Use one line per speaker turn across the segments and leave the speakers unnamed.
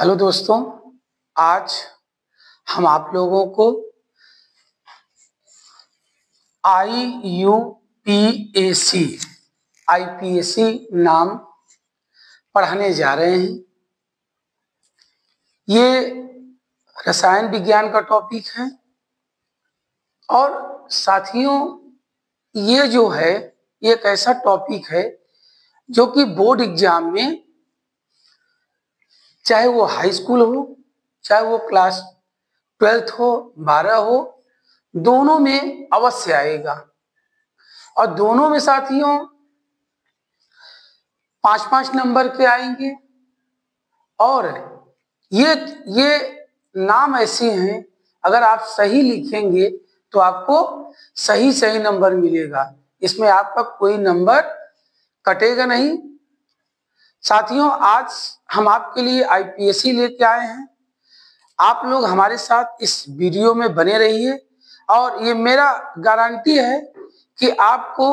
Hello दोस्तों, आज हम आप लोगों को आईपीएसी नाम पढ़ाने जा रहे हैं। ये रसायन विज्ञान का टॉपिक है और साथियों ये जो है ये एक ऐसा टॉपिक है जो कि बोर्ड एग्जाम में, चाहे वो हाई स्कूल हो, चाहे वो क्लास 12th हो, 12 हो, दोनों में अवश्य आएगा। और दोनों में साथियों 5-5 नंबर के आएंगे। और ये नाम ऐसे हैं, अगर आप सही लिखेंगे तो आपको सही सही नंबर मिलेगा, इसमें आपका कोई नंबर कटेगा नहीं। साथियों आज हम आपके लिए आईपीएसी लेके आए हैं। आप लोग हमारे साथ इस वीडियो में बने रहिए और ये मेरा गारंटी है कि आपको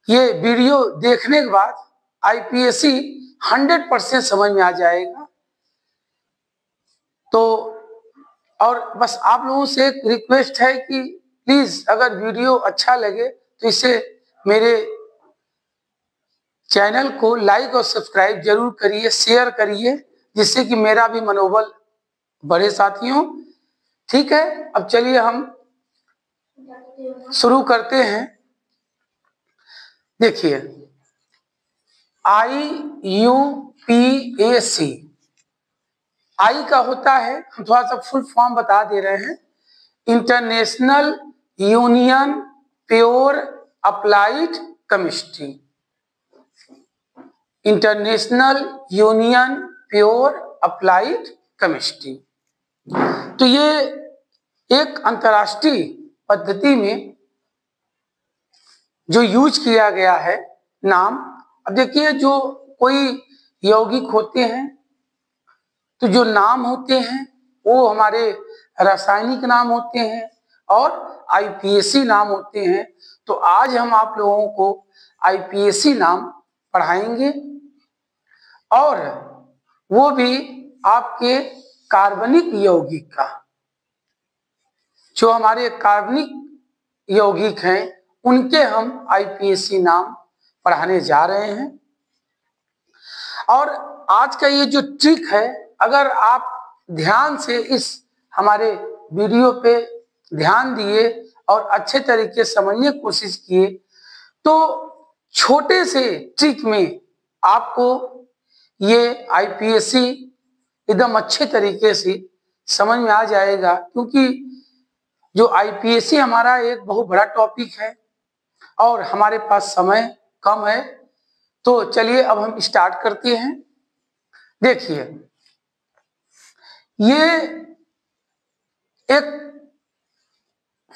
ये वीडियो देखने के बाद आईपीएसी 100% समझ में आ जाएगा। तो और बस आप लोगों से एक रिक्वेस्ट है कि प्लीज अगर वीडियो अच्छा लगे तो इसे मेरे चैनल को लाइक और सब्सक्राइब जरूर करिए, शेयर करिए, जिससे कि मेरा भी मनोबल बढ़े साथियों। ठीक है, अब चलिए हम शुरू करते हैं। देखिए IUPAC आई का होता है, हम थोड़ा सा फुल फॉर्म बता दे रहे हैं, international union pure applied chemistry. International union pure applied chemistry. तो ये एक अंतरराष्ट्रीय पद्धति में जो यूज किया गया है नाम। अब देखिए जो कोई यौगिक होते हैं तो जो नाम होते हैं वो हमारे रासायनिक नाम होते हैं और आईपीएसी नाम होते हैं। तो आज हम आप लोगों को आईपीएसी नाम पढ़ाएंगे और वो भी आपके कार्बनिक यौगिक का। जो हमारे कार्बनिक यौगिक हैं उनके हम आईपीएसी नाम पढ़ाने जा रहे हैं। और आज का ये जो ट्रिक है, अगर आप ध्यान से इस हमारे वीडियो पे ध्यान दिए और अच्छे तरीके से समझने की कोशिश किए तो छोटे से ट्रिक में आपको ये आईपीएसी एकदम अच्छे तरीके से समझ में आ जाएगा। क्योंकि जो आईपीएसी हमारा एक बहुत बड़ा टॉपिक है और हमारे पास समय कम है। तो चलिए अब हम स्टार्ट करते हैं। देखिए ये एक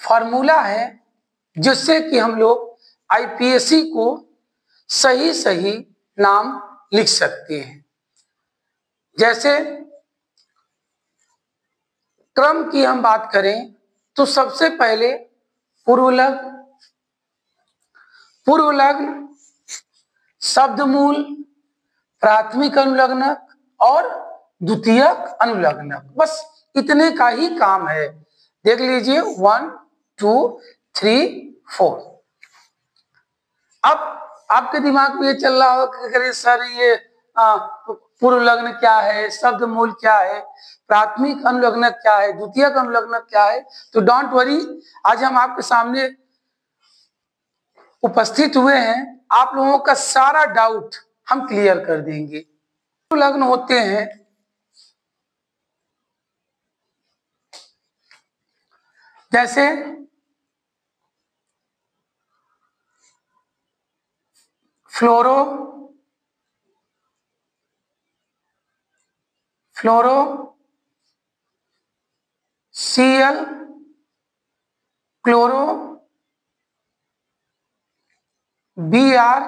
फॉर्मूला है जिससे कि हम लोग आईपीएसी को सही सही नाम लिख सकते हैं। जैसे क्रम की हम बात करें तो सबसे पहले पूर्वलग्न, शब्दमूल, प्राथमिक अनुलग्नक और द्वितीयक अनुलग्नक, बस इतने का ही काम है। देख लीजिए 1 2 3 4। अब आपके दिमाग में ये चल रहा हो कि सर ये पूर्वलग्न क्या है, शब्दमूल क्या है, प्राथमिक अनुलग्नक क्या है, द्वितीयक अनुलग्नक क्या है। तो डोंट वरी, आज हम आपके सामने उपस्थित हुए हैं, आप लोगों का सारा डाउट हम क्लियर कर देंगे। लग्न होते हैं जैसे फ्लोरो Cl, chloro Br,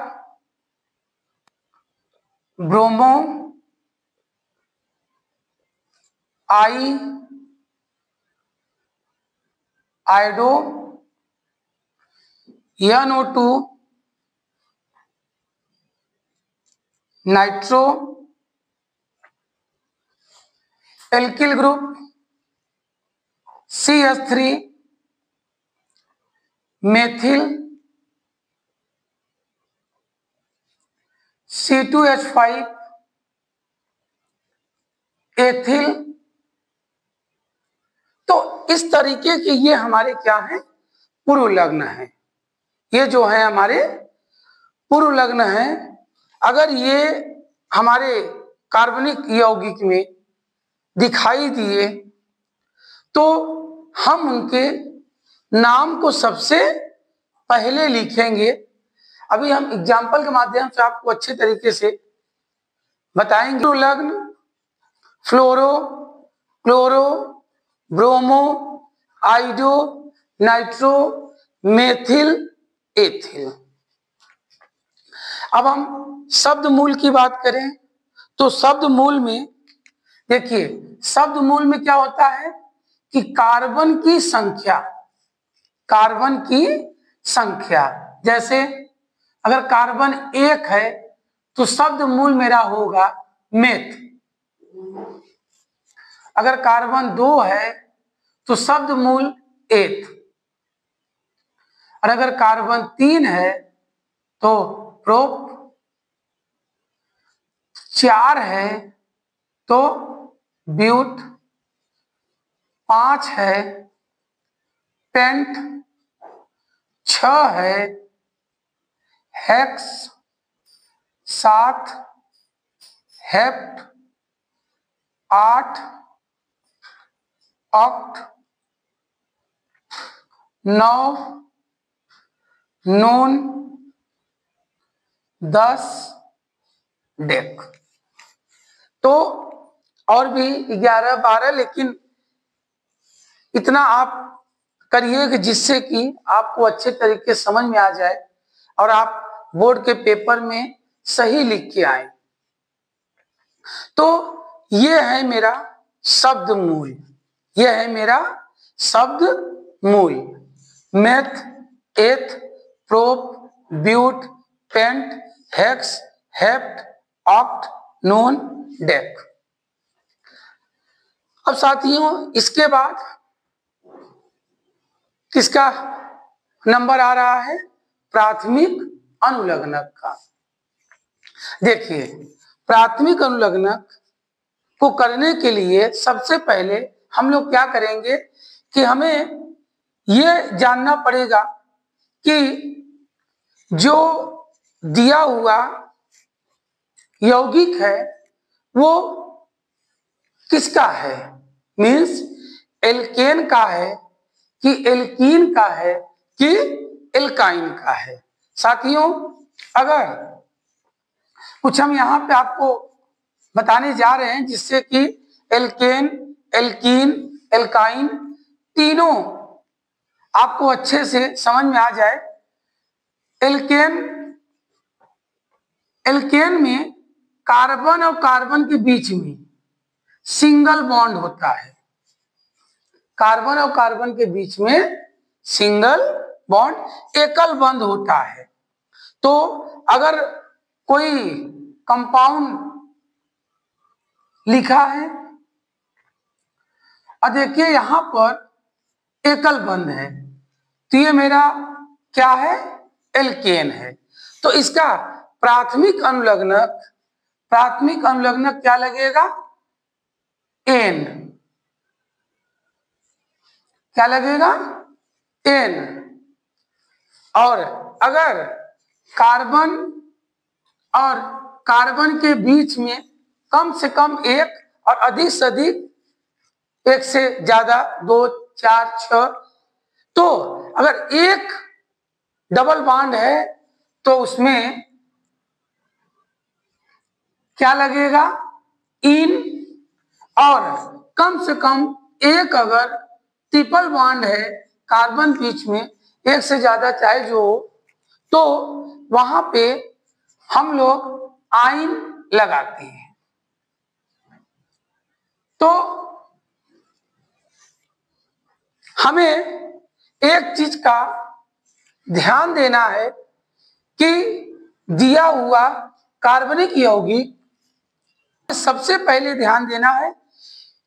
bromo I, iodo NO2, nitro alkyl group CH3 methyl C2H5 ethyl. तो इस तरीके के ये हमारे क्या है, पूर्व लग्न है। ये जो है हमारे पूर्व लग्न है। अगर ये हमारे कार्बनिक यौगिक में दिखाई दिए तो हम उनके नाम को सबसे पहले लिखेंगे। अभी हम एग्जाम्पल के माध्यम से आपको अच्छे तरीके से बताएंगे। लग्न फ्लोरो, chloro, bromo, आइडो, nitro, methyl, ethyl. अब हम शब्द मूल की बात करें तो शब्द मूल में देखिए, शब्द मूल में क्या होता है कि कार्बन की संख्या, कार्बन की संख्या, जैसे अगर कार्बन 1 है तो शब्द मूल मेरा होगा मेथ। अगर कार्बन 2 है तो शब्द मूल एथ, और अगर कार्बन 3 है तो प्रोप, 4 है तो ब्यूट, 5 है पेंट, 6 है hex, 7 hept, 8 oct, 9 known, 10 deck. तो और भी 11 12, लेकिन इतना आप करिए कि जिससे कि आपको अच्छे तरीके से समझ में आ जाए और आप बोर्ड के पेपर में सही लिख के आए। तो ये है मेरा शब्द मूल, ये है मेरा शब्द मूल। Meth, eth, prop, but, pent, hex, hept, oct, non, dec. अब साथियों इसके बाद किसका नंबर आ रहा है, प्राथमिक अनुलग्नक का। देखिए, प्राथमिक अनुलग्नक को करने के लिए सबसे पहले हम लोग क्या करेंगे कि हमें यह जानना पड़ेगा कि जो दिया हुआ यौगिक है वो किसका है, मीन्स एल्केन का है कि एल्कीन का है कि एल्काइन का है। साथियों अगर कुछ हम यहाँ पे आपको बताने जा रहे हैं जिससे कि एल्केन, एल्कीन, एल्काइन तीनों आपको अच्छे से समझ में आ जाए। एल्केन, एल्केन में कार्बन और कार्बन के बीच में सिंगल बॉन्ड होता है, कार्बन और कार्बन के बीच में सिंगल बॉन्ड, एकल बंध होता है। तो अगर कोई कंपाउंड लिखा है और देखिए यहां पर एकल बंध है तो ये मेरा क्या है, एल्केन है। तो इसका प्राथमिक अनुलग्नक, प्राथमिक अनुलग्नक क्या लगेगा, एन। क्या लगेगा, एन। और अगर कार्बन और कार्बन के बीच में कम से कम एक और अधिक से अधिक, एक से ज्यादा 2 4 6, तो अगर एक डबल बॉन्ड है तो उसमें क्या लगेगा, इन। और कम से कम एक अगर ट्रिपल बॉन्ड है कार्बन बीच में, एक से ज्यादा चाहे जो हो, तो वहां पे हम लोग आइन लगाते हैं। तो हमें एक चीज का ध्यान देना है कि दिया हुआ कार्बनिक यौगिक, सबसे पहले ध्यान देना है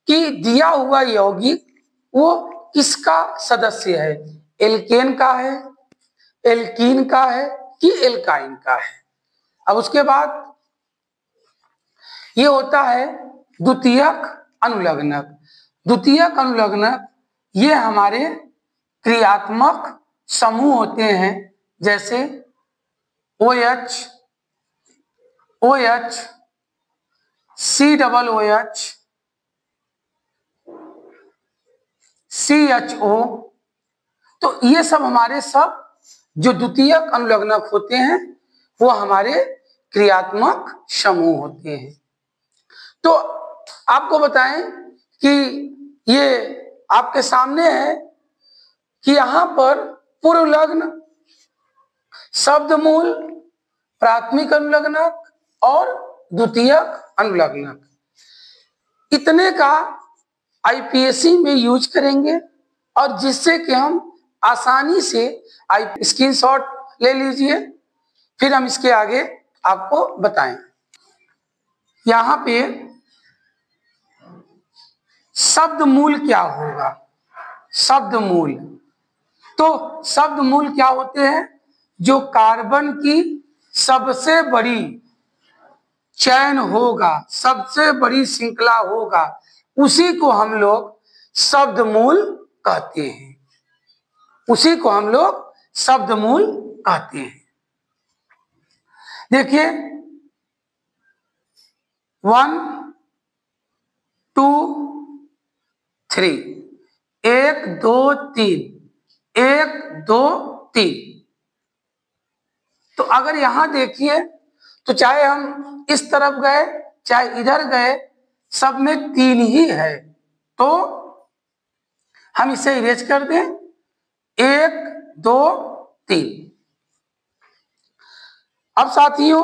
कि दिया हुआ यौगिक वो किसका सदस्य है, एल्केन का है, एल्कीन का है कि एल्काइन का है। अब उसके बाद ये होता है द्वितीयक अनुलग्नक। द्वितीयक अनुलग्नक ये हमारे क्रियात्मक समूह होते हैं, जैसे OH, OH, COOH, CHO। तो ये सब हमारे सब जो द्वितीयक अनुलग्नक होते हैं वो हमारे क्रियात्मक समूह होते हैं। तो आपको बताएं कि ये आपके सामने है कि यहां पर पूर्वलग्न, शब्दमूल, प्राथमिक अनुलग्नक और द्वितीयक अनुलग्नक, इतने का आईपीएससी में यूज करेंगे और जिससे कि हम आसानी से स्क्रीनशॉट ले लीजिए, फिर हम इसके आगे आपको बताएं। यहां पे शब्द मूल क्या होगा, शब्द मूल, तो शब्द मूल क्या होते हैं, जो कार्बन की सबसे बड़ी चैन होगा, सबसे बड़ी श्रृंखला होगा, उसी को हम लोग शब्द मूल कहते हैं, उसी को हम लोग शब्द मूल कहते हैं। देखिए 1 2 3, 1 2 3, 1 2 3। तो अगर यहां देखिए तो चाहे हम इस तरफ गए चाहे इधर गए, सब में 3 ही है, तो हम इसे इरेज कर दें, 1 2 3। अब साथियों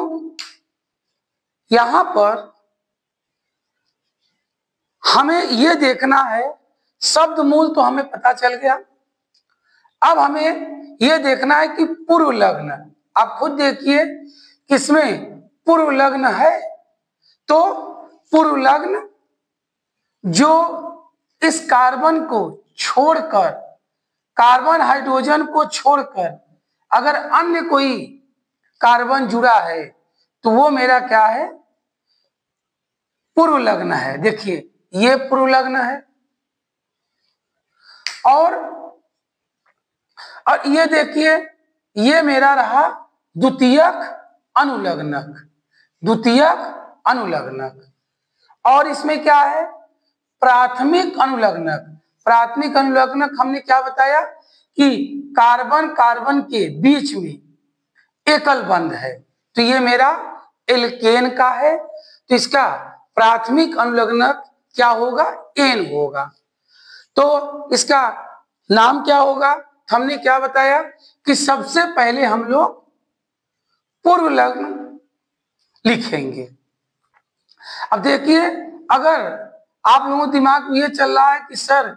यहां पर हमें यह देखना है, शब्द मूल तो हमें पता चल गया, अब हमें यह देखना है कि पूर्व लग्न। आप खुद देखिए किसमें पूर्व लग्न है, तो पूर्व लग्न जो इस कार्बन को छोड़कर, कार्बन हाइड्रोजन को छोड़कर अगर अन्य कोई कार्बन जुड़ा है तो वो मेरा क्या है, पूर्व लग्न है। देखिए ये पूर्व लग्न है, और ये देखिए ये मेरा रहा द्वितीयक अनुलग्नक, द्वितीयक अनुलग्नक। और इसमें क्या है, प्राथमिक अनुलग्नक। प्राथमिक अनुलग्नक हमने क्या बताया कि कार्बन कार्बन के बीच में एकल बंध है, तो ये मेरा एल्केन का है, तो इसका प्राथमिक अनुलग्नक क्या होगा, एन होगा। तो इसका नाम क्या होगा, हमने क्या बताया कि सबसे पहले हम लोग पूर्व लग्न लिखेंगे। अब देखिए अगर आप लोगों के दिमाग में ये चल रहा है कि सर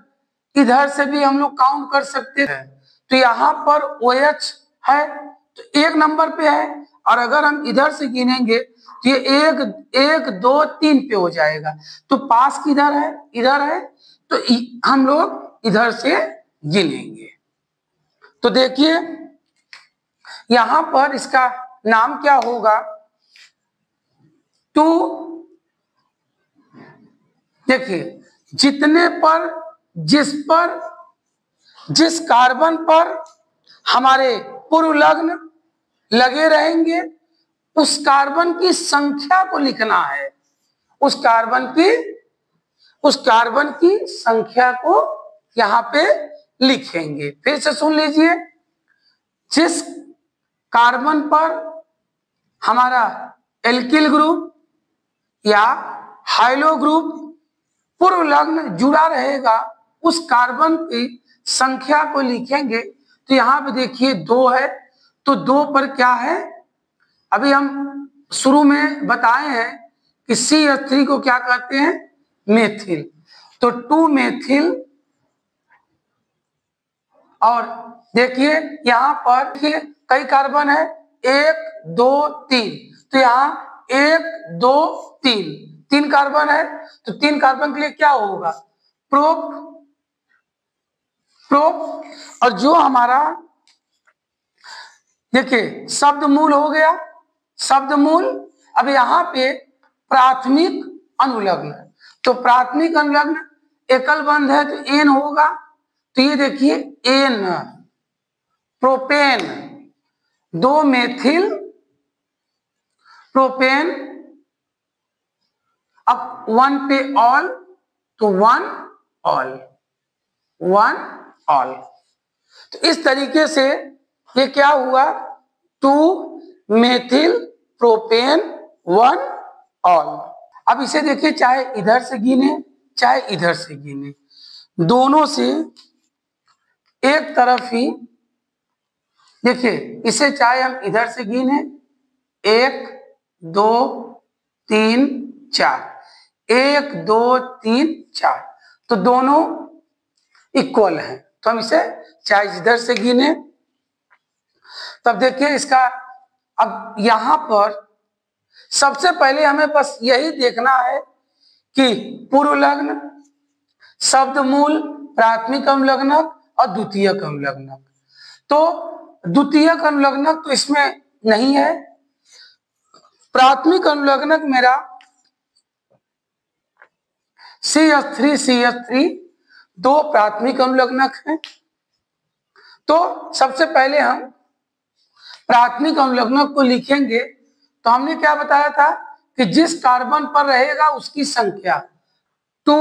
इधर से भी हम लोग काउंट कर सकते हैं, तो यहाँ पर OH है तो 1 नंबर पे है, और अगर हम इधर से गिनेंगे तो ये 1 1 2 3 पे हो जाएगा, तो पास किधर है, इधर है, तो हम लोग इधर से गिनेंगे। तो देखिए यहां पर इसका नाम क्या होगा, 2। देखिए जितने पर जिस कार्बन पर हमारे पूर्व लग्न लगे रहेंगे उस कार्बन की संख्या को लिखना है, उस कार्बन की संख्या को यहां पे लिखेंगे। फिर से सुन लीजिए, जिस कार्बन पर हमारा एल्किल ग्रुप या हाइलो ग्रुप पूर्व लग्न जुड़ा रहेगा उस कार्बन की संख्या को लिखेंगे। तो यहां पे देखिए 2 है, तो 2 पर क्या है, अभी हम शुरू में बताए हैं कि CH3 को क्या कहते हैं, मेथिल, तो 2 मेथिल। और देखिए यहां पर कई कार्बन है, 1 2 3, तो यहाँ 1 2 3, 3 कार्बन है तो 3 कार्बन के लिए क्या होगा, प्रोप प्रोप। और जो हमारा देखिए शब्द मूल हो गया, शब्द मूल। अब यहाँ पे प्राथमिक अनुलग्न, तो प्राथमिक अनुलग्न एकल बंध है तो एन होगा, तो ये देखिए एन प्रोपेन, 2 मेथिल प्रोपेन। अब 1 पे ऑल तो 1 ऑल, 1 ऑल। तो इस तरीके से ये क्या हुआ, 2 मेथिल प्रोपेन 1 ऑल। अब इसे देखिए चाहे इधर से गिने चाहे इधर से गिने, दोनों से एक तरफ ही देखिए, इसे चाहे हम इधर से गिने 1 2 3 4, 1 2 3 4, तो दोनों इक्वल हैं। तो हम इसे चाहे इधर से गिने, तब देखिए इसका, अब यहां पर सबसे पहले हमें बस यही देखना है कि पूर्वलग्न, शब्द मूल, प्राथमिक अनुलग्नक और द्वितीयक अनुलग्नक। तो द्वितीयक अनुलग्नक तो इसमें नहीं है, प्राथमिक अनुलग्नक मेरा CH3 2 प्राथमिक अनुलग्नक है। तो सबसे पहले हम प्राथमिक अनुलग्नक को लिखेंगे, तो हमने क्या बताया था कि जिस कार्बन पर रहेगा उसकी संख्या 2,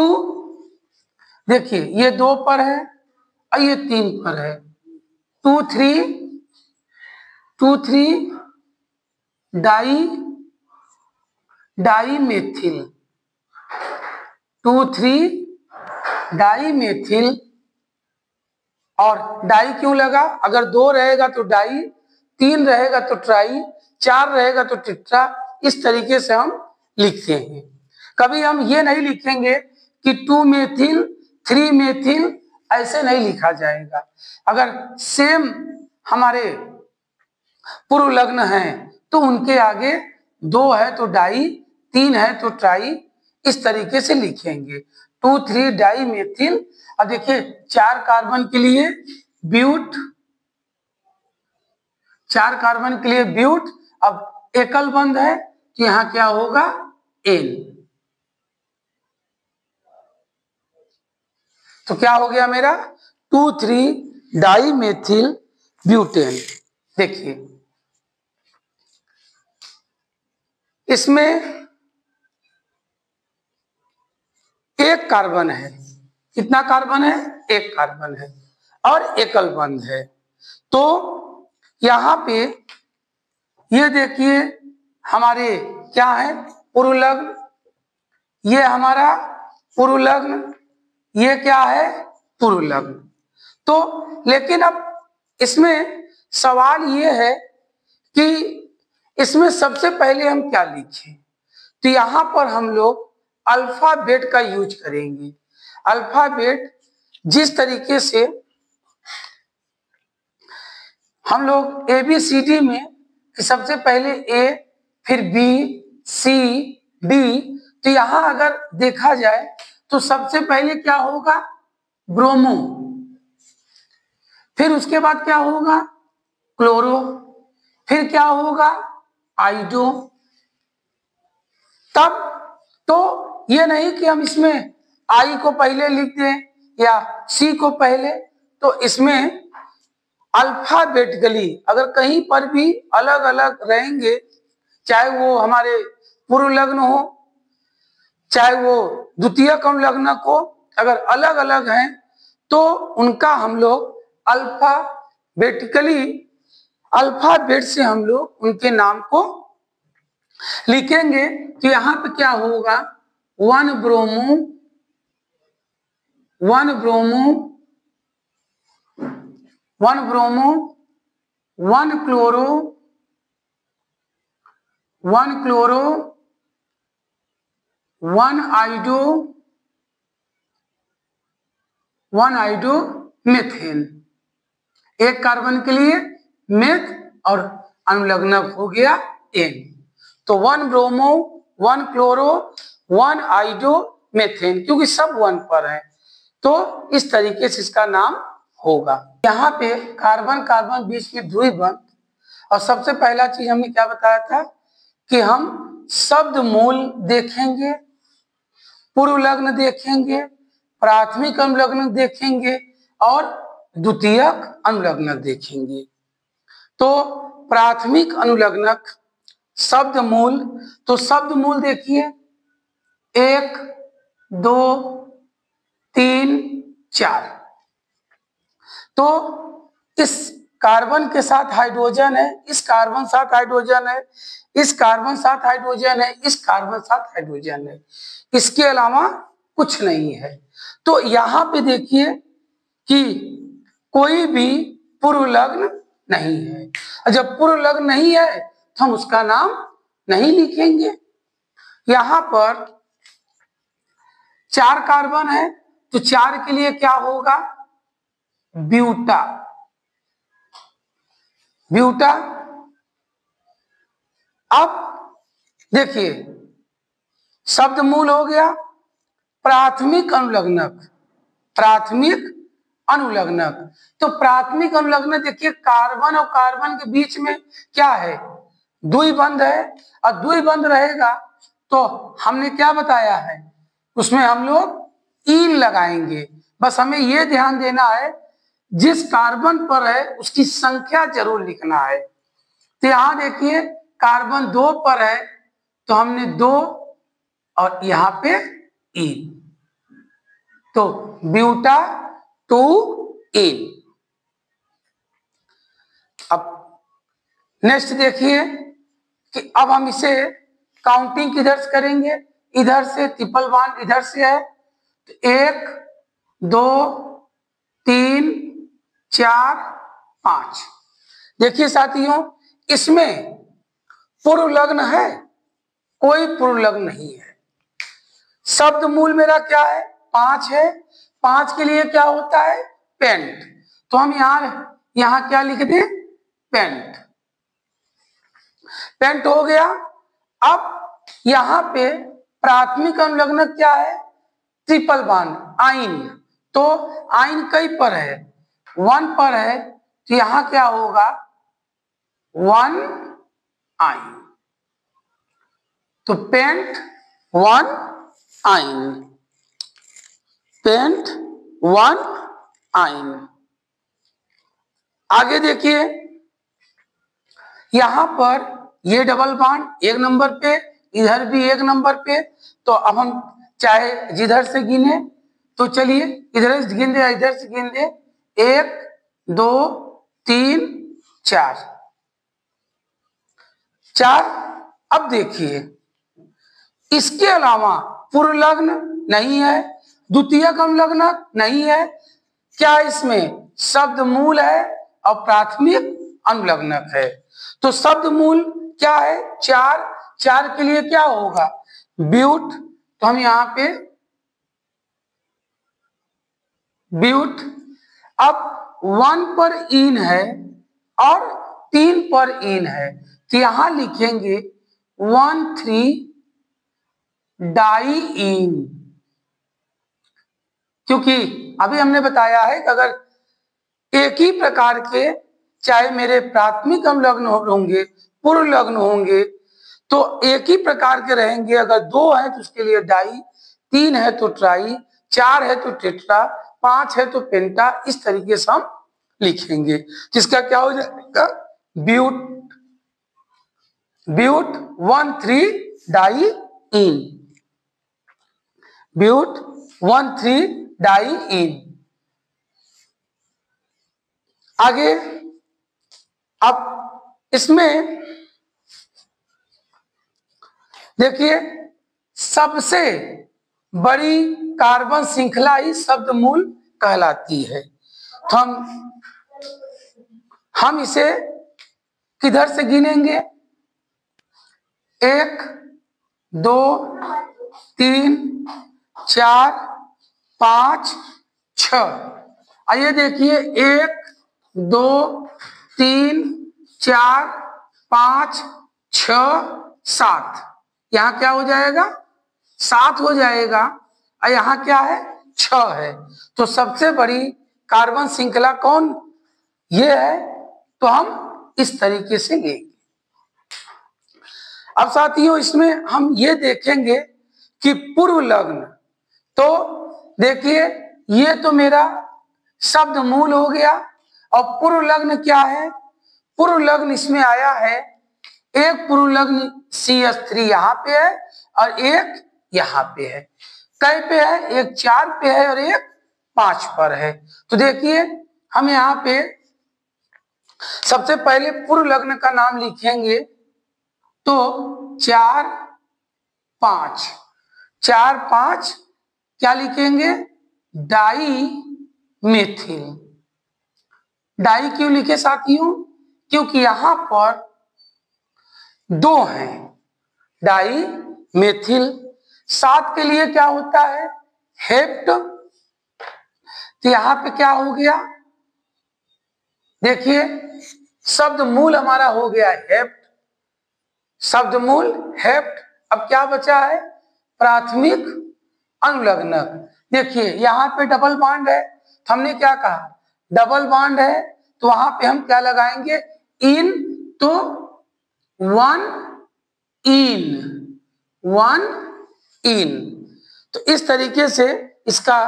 देखिए ये 2 पर है और ये 3 पर है, 2 3 डाई मेथिल, 2 3 डाई मेथिल। और डाई क्यों लगा, अगर 2 रहेगा तो डाई, 3 रहेगा तो ट्राई, 4 रहेगा तो टेट्रा। इस तरीके से हम लिखते हैं। कभी हम ये नहीं लिखेंगे कि 2 मेथिल 3 मेथिल, ऐसे नहीं लिखा जाएगा। अगर सेम हमारे पूर्वलग्न हैं तो उनके आगे 2 है तो डाई, 3 है तो ट्राई, इस तरीके से लिखेंगे 2 3 डाई मेथिल। अब देखिए 4 कार्बन के लिए ब्यूट, 4 कार्बन के लिए ब्यूट। अब एकल बंध है तो यहां क्या होगा, एन। तो क्या हो गया मेरा 2 3 डाई मेथिल ब्यूटेन। देखिए इसमें एक कार्बन है, कितना कार्बन है, एक कार्बन है और एकल बंध है। तो यहां पे ये देखिए हमारे क्या है, पूर्वलग्न, ये हमारा पूर्वलग्न, ये क्या है, पूर्वलग्न। तो लेकिन अब इसमें सवाल ये है कि इसमें सबसे पहले हम क्या लिखें, तो यहां पर हम लोग अल्फाबेट का यूज करेंगे। अल्फाबेट जिस तरीके से हम लोग ABCD में सबसे पहले A फिर B C D, तो यहां अगर देखा जाए तो सबसे पहले क्या होगा, ब्रोमो, फिर उसके बाद क्या होगा, क्लोरो, फिर क्या होगा, आइडो। तब तो ये नहीं कि हम इसमें I को पहले लिख दें या C को पहले, तो इसमें अल्फाबेटिकली अगर कहीं पर भी अलग अलग रहेंगे, चाहे वो हमारे पूर्वलग्न हो चाहे वो द्वितीयक अनुलग्नक हो, अगर अलग अलग हैं तो उनका हम लोग अल्फाबेटिकली, अल्फाबेट से हम लोग उनके नाम को लिखेंगे। तो यहां पे क्या होगा, 1 bromo 1 bromo 1 bromo 1 chloro 1 chloro 1 आइडो 1 आइडो methane. एक कार्बन के लिए मेथ और अनुलग्नक हो गया एन। तो 1 ब्रोमो 1 क्लोरो 1 आइडोमेथेन, क्योंकि सब 1 पर है, तो इस तरीके से इसका नाम होगा। यहाँ पे कार्बन कार्बन बीच में ध्रुवीय बंध, और सबसे पहला चीज हमने क्या बताया था कि हम शब्द मूल देखेंगे, पूर्व लग्न देखेंगे, प्राथमिक अनुलग्नक देखेंगे और द्वितीयक अनुलग्नक देखेंगे। तो प्राथमिक अनुलग्नक शब्द मूल, तो शब्द मूल देखिए 1 2 3 4। तो इस कार्बन के साथ हाइड्रोजन है, इस कार्बन साथ हाइड्रोजन है, इस कार्बन साथ हाइड्रोजन है, इस कार्बन साथ हाइड्रोजन है, इसके अलावा कुछ नहीं है। तो यहां पे देखिए कि कोई भी पूर्व लग्न नहीं है। जब पूर्व लग्न नहीं है तो हम उसका नाम नहीं लिखेंगे। यहां पर 4 कार्बन है, तो 4 के लिए क्या होगा? ब्यूटा। ब्यूटा। अब देखिए शब्द मूल हो गया, प्राथमिक अनुलग्नक, प्राथमिक अनुलग्नक। तो प्राथमिक अनुलग्नक देखिए कार्बन और कार्बन के बीच में क्या है? द्विबंध है, और द्विबंध रहेगा तो हमने क्या बताया है, उसमें हम लोग ईन लगाएंगे। बस हमें यह ध्यान देना है जिस कार्बन पर है उसकी संख्या जरूर लिखना है। तो यहां देखिए कार्बन 2 पर है तो हमने 2 और यहां पे ईन, तो ब्यूटा 2 ईन। अब नेक्स्ट देखिए कि अब हम इसे काउंटिंग किधर से करेंगे? इधर से ट्रिपल बॉन्ड इधर से है, तो 1 2 3 4 5। देखिए साथियों इसमें पूर्व लग्न है? कोई पूर्व लग्न नहीं है। शब्द मूल मेरा क्या है? 5 है। 5 के लिए क्या होता है? पेंट। तो हम यहां क्या लिख दें? पेंट। पेंट हो गया। अब यहां पे प्राथमिक अनुलग्नक क्या है? ट्रिपल बॉन्ड आइन। तो आइन कई पर है? 1 पर है, तो यहां क्या होगा? 1 आइन। तो पेंट 1 आइन, पेंट 1 आइन। आगे देखिए यहां पर ये डबल बॉन्ड 1 नंबर पे, इधर भी 1 नंबर पे। तो अब हम चाहे जिधर से गिने तो चलिए इधर से गिन दे, इधर से गिन दे, 1 2 3 4 4। अब देखिए इसके अलावा पूर्व लग्न नहीं है, द्वितीयक अनुलग्न नहीं है। क्या इसमें शब्द मूल है और प्राथमिक अनुलग्नक है? तो शब्द मूल क्या है? 4। 4 के लिए क्या होगा? ब्यूट। तो हम यहां पे ब्यूट। अब 1 पर इन है और 3 पर इन है, तो यहां लिखेंगे 1,3 डाइईन। क्योंकि अभी हमने बताया है कि अगर एक ही प्रकार के चाहे मेरे प्राथमिक अनुलग्न होंगे, पूर्व लग्न होंगे, तो एक ही प्रकार के रहेंगे। अगर 2 है तो उसके लिए डाई, 3 है तो ट्राई, 4 है तो टेट्रा, 5 है तो पेंटा। इस तरीके से हम लिखेंगे, जिसका क्या हो जाएगा? But. But 1,3 diene, but 1,3 diene. आगे अब इसमें देखिए सबसे बड़ी कार्बन श्रृंखला ही शब्द मूल कहलाती है। तो हम इसे किधर से गिनेंगे? 1 2 3 4 5 6। आइए देखिए 1 2 3 4 5 6 7। यहां क्या हो जाएगा? 7 हो जाएगा और यहाँ क्या है 6 है। तो सबसे बड़ी कार्बन श्रृंखला कौन ये है, तो हम इस तरीके से लेंगे। अब साथियों इसमें हम ये देखेंगे कि पूर्व लग्न, तो देखिए ये तो मेरा शब्द मूल हो गया। और पूर्व लग्न क्या है, पूर्व लग्न इसमें आया है, एक पूर्व लग्न CH3 यहाँ पे है और एक यहाँ पे है। कै पे है, एक 4 पे है और एक 5 पर है। तो देखिए हम यहाँ पे सबसे पहले पूर्व लग्न का नाम लिखेंगे, तो 4 5 4 5 क्या लिखेंगे, डाई मेथिल। डाई क्यों लिखे साथियों, क्योंकि यहां पर 2 हैं, डाई मेथिल। 7 के लिए क्या होता है, हेप्ट। तो यहां पे क्या हो गया, देखिए शब्द मूल हमारा हो गया हेप्ट, शब्द मूल हेप्ट। अब क्या बचा है, प्राथमिक अनुलग्नक। देखिए यहाँ पे डबल बॉन्ड है, तो हमने क्या कहा, डबल बॉन्ड है तो वहां पे हम क्या लगाएंगे, इन। तो 1 इन। तो इस तरीके से इसका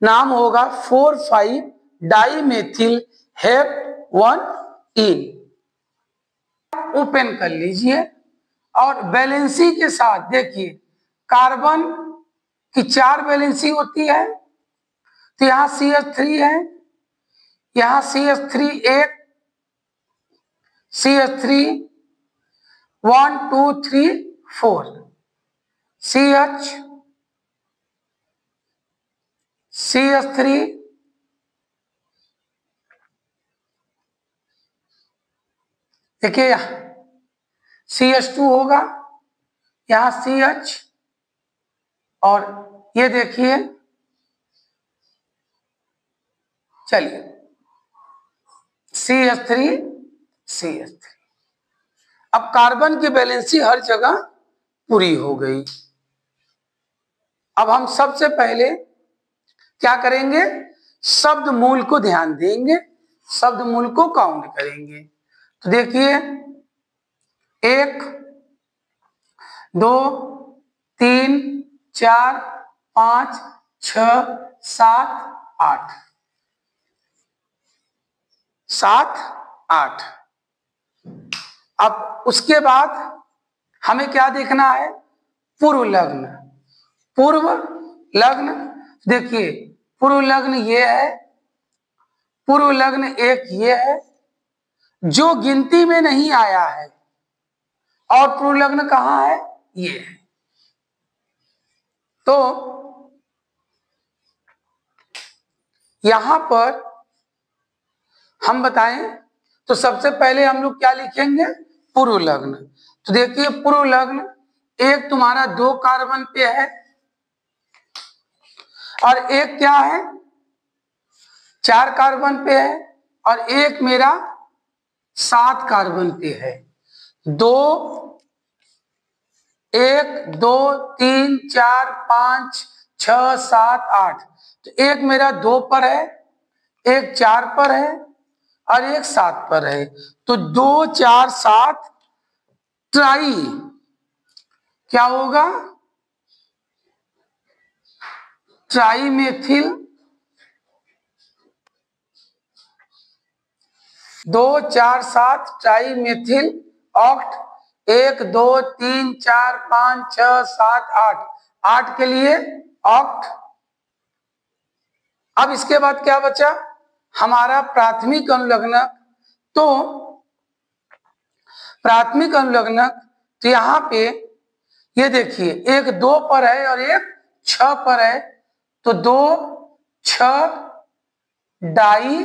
नाम होगा 4,5 डाईमेथिल हेप्ट 1 इन। ओपन कर लीजिए और वैलेंसी के साथ देखिए कार्बन की 4 वैलेंसी होती है। तो यहाँ CH3 है, यहाँ CH3 एक, CH3 1 2 3 4, CH3 देखिए यहाँ CH2 होगा, यहाँ CH, और ये देखिए चलिए CH3। अब कार्बन की वैलेंसी हर जगह पूरी हो गई। अब हम सबसे पहले क्या करेंगे, शब्द मूल को ध्यान देंगे, शब्द मूल को काउंट करेंगे। तो देखिए 1 2 3 4 5 6 7 8 7 8। अब उसके बाद हमें क्या देखना है, पूर्व लग्न। पूर्व लग्न देखिए पूर्व लग्न ये है, पूर्व लग्न एक ये है जो गिनती में नहीं आया है, और पूर्व लग्न कहाँ है, ये है। तो यहां पर हम बताएं तो सबसे पहले हम लोग क्या लिखेंगे, पूर्व लग्न। तो देखिए पूर्व लग्न एक तुम्हारा 2 कार्बन पे है और एक क्या है 4 कार्बन पे है और एक मेरा 7 कार्बन पे है। 2 1 2 3 4 5 6 7 8। तो एक मेरा 2 पर है, एक 4 पर है और एक 7 पर है। तो 2 4 7 ट्राई क्या होगा, ट्राईमेथिल। 2 4 7 ट्राईमेथिल ऑक्ट। 1 2 3 4 5 6 7 8, 8 के लिए ऑक्ट। अब इसके बाद क्या बचा हमारा प्राथमिक अनुलग्नक। तो प्राथमिक अनुलग्नक, तो यहां पे ये देखिए एक 2 पर है और एक 6 पर है। तो 2 6 डाई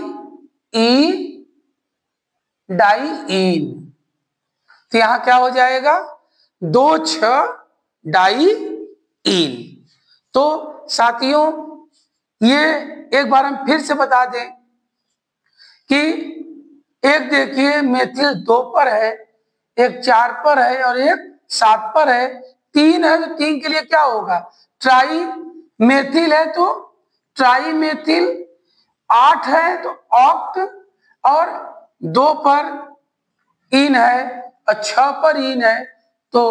इन। तो यहां क्या हो जाएगा 2 6 डाई इन। तो साथियों ये एक बार हम फिर से बता दें कि एक देखिए मेथिल 2 पर है, एक 4 पर है और एक 7 पर है। 3 है तो 3 के लिए क्या होगा, ट्राई मेथिल है तो ट्राई मेथिल, 8 है तो ऑक्ट, और 2 पर इन है और 6 पर इन है तो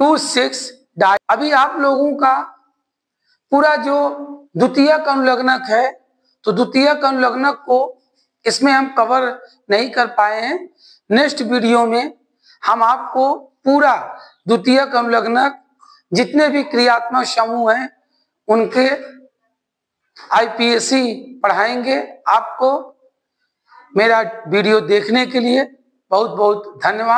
2,6 डाई। अभी आप लोगों का पूरा जो द्वितीयक अनुलग्नक है, तो द्वितीयक अनुलग्नक को इसमें हम कवर नहीं कर पाए हैं। नेक्स्ट वीडियो में हम आपको पूरा द्वितीयक अनुलग्नक जितने भी क्रियात्मक समूह हैं उनके आईपीएससी पढ़ाएंगे। आपको मेरा वीडियो देखने के लिए बहुत बहुत धन्यवाद।